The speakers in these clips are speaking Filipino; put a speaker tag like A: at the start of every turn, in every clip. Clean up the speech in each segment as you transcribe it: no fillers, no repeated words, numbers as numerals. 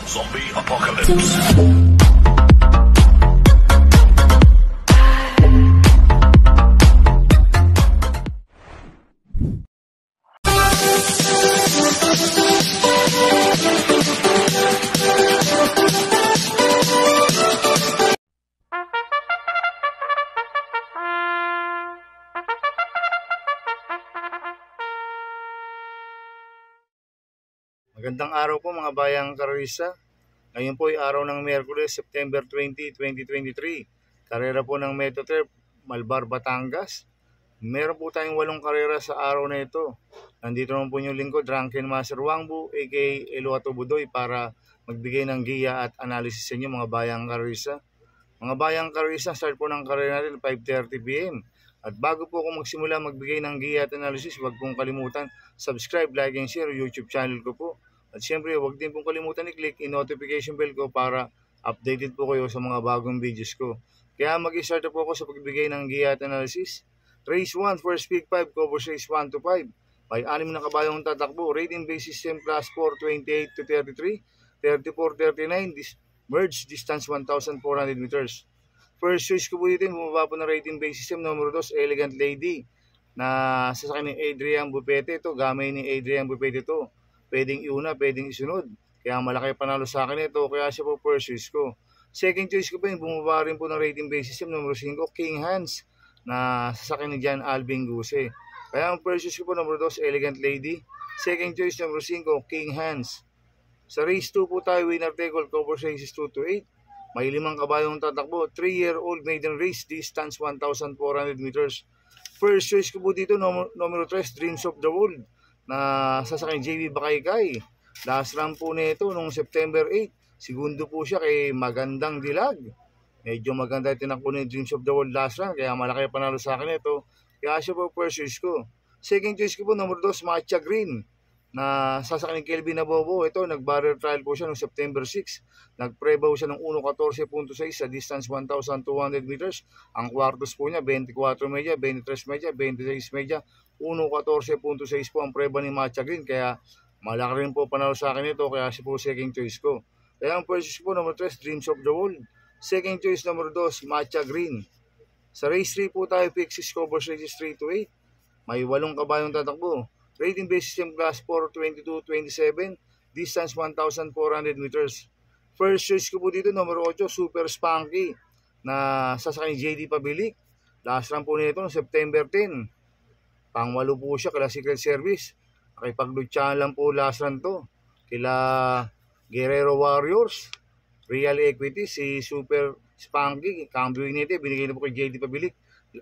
A: Zombie Apocalypse.
B: Magandang araw po mga bayang karorista. Ngayon po ay araw ng Miyerkules, September 20, 2023. Karera po ng Metotrip, Malbar, Batangas. Meron po tayong 8 karera sa araw na ito. Nandito naman po yung lingkod, Drunken Master Wangbu, aka Eluato Budoy, para magbigay ng giya at analysis sa inyo mga bayang karorista. Mga bayang karorista, start po ng karera natin 5:30 PM. At bago po ako magsimula magbigay ng giya at analysis, huwag pong kalimutan subscribe, like, and share YouTube channel ko po. At siyempre, huwag din pong kalimutan i-click yung notification bell ko para updated po kayo sa mga bagong videos ko. Kaya mag-start po ako sa pagbigay ng giya at analysis. Race 1, first pick 5, covers race 1 to 5. May 6 na kabayong tatakbo. Rating base system class 4, 28 to 33, 34, 39, merge distance 1,400 meters. First choice ko po dito, bumaba po ng rating base system, numero 2, Elegant Lady, na sasakyan ni Adrian Bupete. Ito, gamay ni Adrian Bupete ito. Pwedeng iuna, pwedeng isunod. Kaya malaki panalo sa akin ito, kaya siya po first choice ko. Second choice ko po, bumaba rin po ng rating base system, numero 5, King Hans, na sasakyan ni John Alvin Guse. Kaya ang first choice ko po, numero 2, Elegant Lady. Second choice, numero 5, King Hans. Sa race 2 po tayo, winner take all, cover races 2 to 8. May 5 kabayong tatakbo, 3-year-old maiden race, distance 1,400 meters. First choice ko po dito, numero 3, Dreams of the World, na sasakyan JB Bakaykay. Last run po nito nung September 8. Segundo po siya kay Magandang Dilag. Medyo maganda tinakbo ni Dreams of the World last run, kaya malaki panalo sa akin ito. Kaya siya po first choice ko. Second choice ko po, numero 2, Matcha Green, na sasakyan ni Kelvin Nabobo. Ito, nag-barrier trial po siya noong September 6. Nag-prebaw siya ng 1.14.6 sa distance 1,200 meters. Ang quartos po niya, 24 media, 23 media, 26 media, 1.14.6 po ang preba ni Matcha Green. Kaya malaki rin po panalo sa akin ito, kaya siya po second choice ko. Kaya ang first choice po, number 3, Dreams of the World. Second choice, number 2, Matcha Green. Sa race 3 po tayo, pick 6, covers races 3 to 8. May 8 kabayong tatakbo. Rating base system class 4, 22, 27. Distance 1,400 meters. First choice ko po dito, number 8, Super Spunky, na sasakyan ni JD Pabilik. Last run po nito, September 10. Pang-8 po siya, kala Secret Service. Nakipaglutsyahan lang po last run to. Kila Guerrero Warriors, Real Equity, si Super Spunky, cambio nito, binigay na po kay JD Pabilik.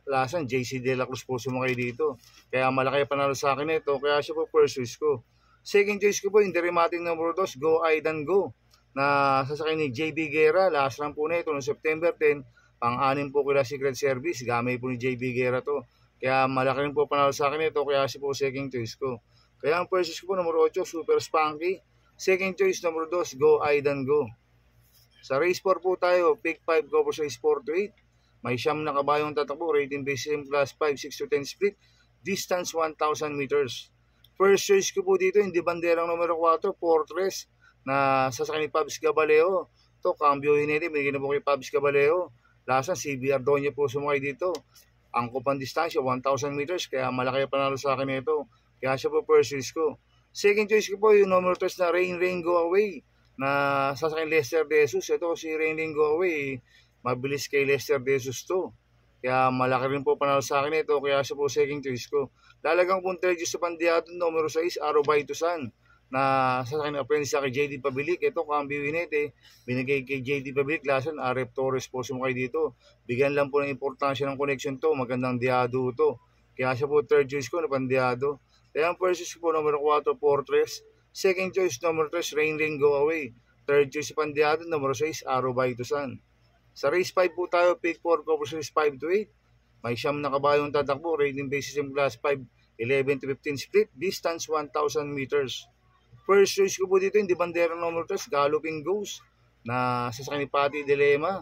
B: Last run, JC De La Cruz po sumakay dito. Kaya malaki panalo sa akin ito, kaya siya po first choice ko. Second choice ko po, yung Deremating number 2, Go Aidan Go, na sasakyan ni JB Guerra. Last run po nito, noong September 10. Pang-6 po kila Secret Service, gamay po ni JB Guerra to. Kaya malaki rin po panalo sa akin ito, kaya siya po second choice ko. Kaya ang first choice ko po, number 8, Super Spunky. Second choice, number 2, Go Aidan Go. Sa race 4 po tayo, pick 5, cover race 4 to 8. May 9 na kabayong tatakbo, rating base system class 5, 6 to 10 split, distance 1,000 meters. First choice ko po dito, hindi banderang numero 4, Fortress, na sasakyan ni Pabs Gabaleo. Ito, cambio hinili, binigyan na po kay Pabs Gabaleo. Lasa, si Biardonia po sumakay dito. Angkop ang distansya, 1,000 meters, kaya malaki panalo sa akin ito. Kaya siya po first choice ko. Second choice ko po, yung numero 3 na Rain Rain Go Away, na sasakyan Lester De Jesus. Ito, si Rain Rain Go Away, mabilis kay Lester De Jesus to. Kaya malaki rin po panalo sa akin ito, kaya siya po second choice ko. Lalagang po Trejo sa Pandiado, numero 6, Arobay Tusan, na sasakyan apprentice kay JD Pabilik. Ito, cambio hinete, binigay kay JD Pabilik. Lasan, Arep Torres po sumakay dito. Bigyan lang po ng importansya ng connection to, magandang diado to. Kaya siya po third choice ko na Pandiado. Kaya ang first choice ko po, numero 4, Fortress. Second choice, numero 3, Rain Rain Go Away. Third choice si Pandiado, numero 6, Arobay Tusan. Sa race 5 po tayo, pick 4, cover race 5 to 8. May 9 na kabayong tatakbo, rating base system class 5, 11 to 15 split, distance 1,000 meters. First choice ko po dito, hindi banderang numero 3, Galloping Ghost, na sasakyan ni Patty Dilema.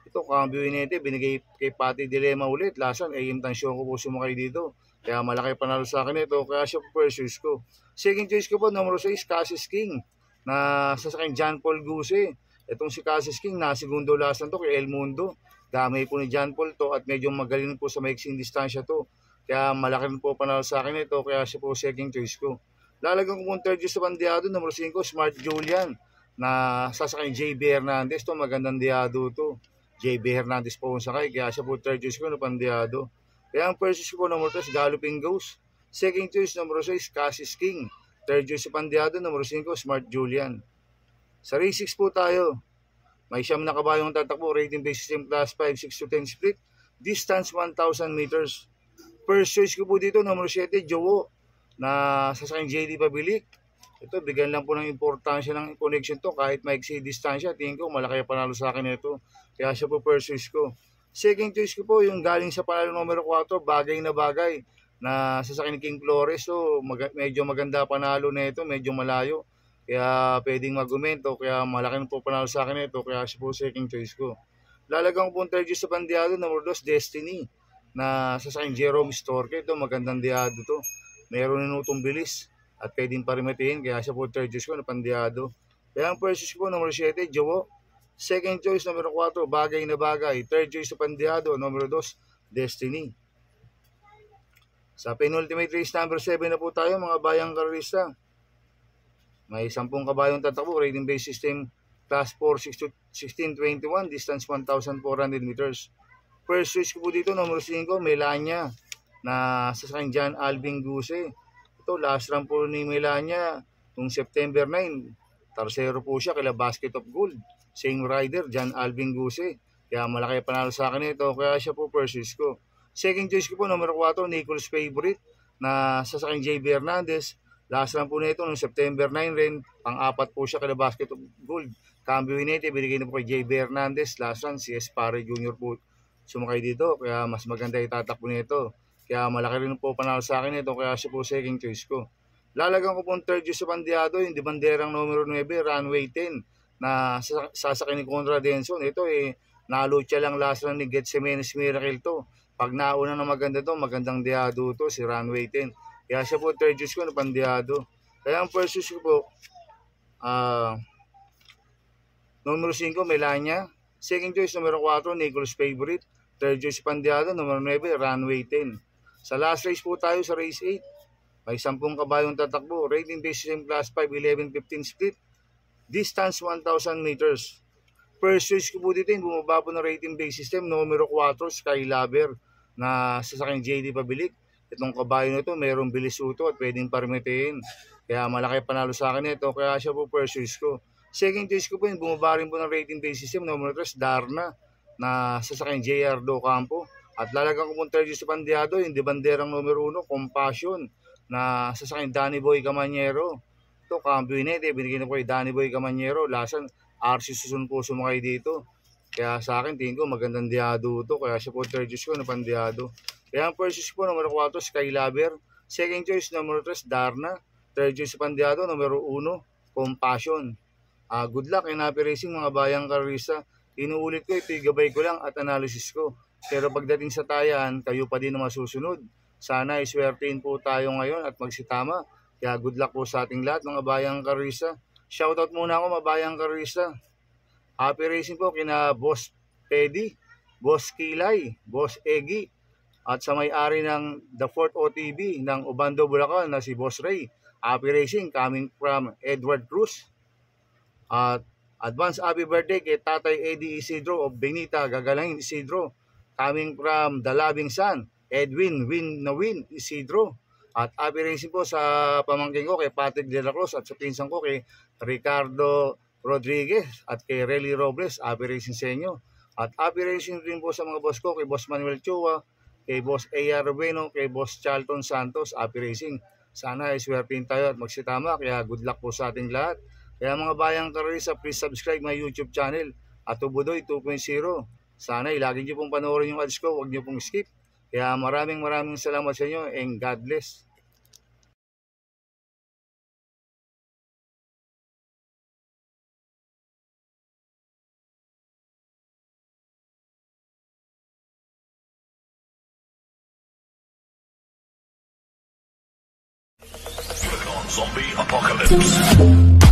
B: Ito, cambio hinete, binigay kay Patty Dilema ulit. Lasan, AM Tansyon ko po sumakay dito. Kaya malaki panalo sa akin ito, kaya siya po first choice ko. Second choice ko po, numero 6, Cassis King, na sasakyan John Paul Guse. Itong si Cassis King, na segundo last to kay El Mundo. Damay po ni John Paul to at medyo magaling po sa maiksing distansya to. Kaya malaki rin po panalo sa akin ito, kaya siya po second choice ko. Lalagyan ko po third choice sa bandiado, number 5, Smart Julian, na sasakyan JB Hernandez to, magandang diado to. JB Hernandez po ang sakay, kaya siya po third choice ko na bandiado. Kaya ang first choice ko number 3, Galloping Ghost. Second choice number 6, Cassis King. Third choice sa bandiado, number 5, Smart Julian. Sa race 6 po tayo. May siyam na kabayong tatakbo, rating base system class 5, 6 to 10 split, distance 1,000 meters. First choice ko po dito, number 7, Jowo, na sasakyan JD Pabilik. Ito, bigyan lang po ng importansya ng connection to, kahit maiksi distansya, tingin ko malaki panalo sa akin ito. Kaya siya po first choice ko. Second choice ko po, yung galing sa panalo numero 4, bagay na bagay, na sasakyan ni King Flores. So, medyo maganda panalo na ito, medyo malayo. Kaya pwedeng mag-umento, kaya malaki na po panalo sa akin ito, kaya siya po second choice ko. Lalagyan ko po third choice sa bandiado, number 2, Destiny, na sasakyan Jerome Storke. Ito, magandang diado to. Meron minutong bilis at pwedeng parimatiin, kaya siya po third choice ko na pandiado. Kaya ang first choice ko, number 7, Jowo. Second choice, number 4, bagay na bagay. Third choice sa pandiado, number 2, Destiny. Sa penultimate race number 7 na po tayo, mga bayang karista. May 10 kabayong tatakbo, rating base system class 4, 1621, distance 1,400 meters. First choice ko po dito, number 5, Melania, na sasakyan John Alvin Guse. Ito, last run po ni Melania noong September 9. Tarsero po siya kila Basket of Gold. Same rider, John Alvin Guse. Kaya malaki panalo sa akin ito, kaya siya po first choice ko. Second choice ko po, number 4, Nichols Favorite, na sasakyan JB Hernandez. Last run po nito noong September 9 rin. Pang-apat po siya kila Basket of Gold. Cambio Inete, binigay na po kay JB Hernandez. Last run, si Espare Jr. po sumakay dito. Kaya mas maganda itatakbo nito. Kaya malaki rin po panalo sa akin ito. Kaya siya po second choice ko. Lalagyan ko po third choice sa bandiado, yung di banderang numero 9, Runway 10, na sasakyan ni Conrad Denson. Ito nalucha lang last run ni Getsemenes Miracle to. Pag nauna na maganda to, magandang diado to, si Runway 10. Kaya siya po third choice ko na pandiado. Kaya ang first choice ko po, numero 5, Melania. Second choice, numero 4, Nichols Favorite. Third choice pandiado, numero 9, Runway 10. Sa last race po tayo, sa race 8. May 10 kabayong tatakbo, rating base system class 5, 11-15 split, distance 1,000 meters. First choice ko po dito, yung bumaba po ng rating base system, numero 4, Skylover, na sasakyan JD Pabilik. Itong kabayo na ito, mayroong bilis ito at pwedeng parimitiin. Kaya malaki panalo sa akin ito, kaya siya po first choice ko. Second choice ko po, yung bumaba rin po ng rating base system, numero 3, Darna, na sasakyan JR Do Campo. At lalagyan ko po third choice sa bandiado, yung di banderang numero 1, Compassion, na sasakyan Danny Boy Camanyero. Ito, Cambio Inete, binigyan na po kay Danny Boy Camanyero. Lasan, RC Susun po sumakay dito. Kaya sa akin, tingin ko magandang diado ito, kaya siya po third choice ko na pandiado. Kaya ang first choice po, numero 4, Skylover. Second choice, numero 3, Darna. Third choice sa pandiado, numero 1, Compassion. Good luck in happy racing, mga bayang karista. Inuulit ko, ito gabay ko lang at analysis ko. Pero pagdating sa tayan, kayo pa din na masusunod. Sana iswertein po tayo ngayon at magsitama. Kaya good luck po sa ating lahat, mga bayang karista. Shoutout muna ako, mga bayang karista. Happy racing po kina Boss Teddy, Boss Kilay, Boss Eggy, at sa may-ari ng The Fort OTB ng Obando, Bulacan na si Boss Ray. Happy racing coming from Edward Cruz. At advance happy birthday kay Tatay Eddie Isidro of Benita, Gagalangin Isidro. Coming from The Loving Son, Edwin Win Isidro. At happy racing po sa pamangkin ko kay Patrick De La Cruz at sa pinsan ko kay Ricardo Rodriguez at kay Relly Robles. Happy racing sa inyo. At happy racing rin po sa mga boss ko, kay Boss Manuel Chua, kay Boss A.R. Rubeno, kay Boss Charlton Santos. Happy racing. Sana iswertein tayo at magsitama. Kaya good luck po sa ating lahat. Kaya mga bayang karisa, please subscribe my YouTube channel at Tubudoy 2.0. Sana lagi niyo pong panoorin yung ads ko, huwag niyo pong skip. Kaya maraming salamat sa inyo and God bless.
A: Zombie Apocalypse.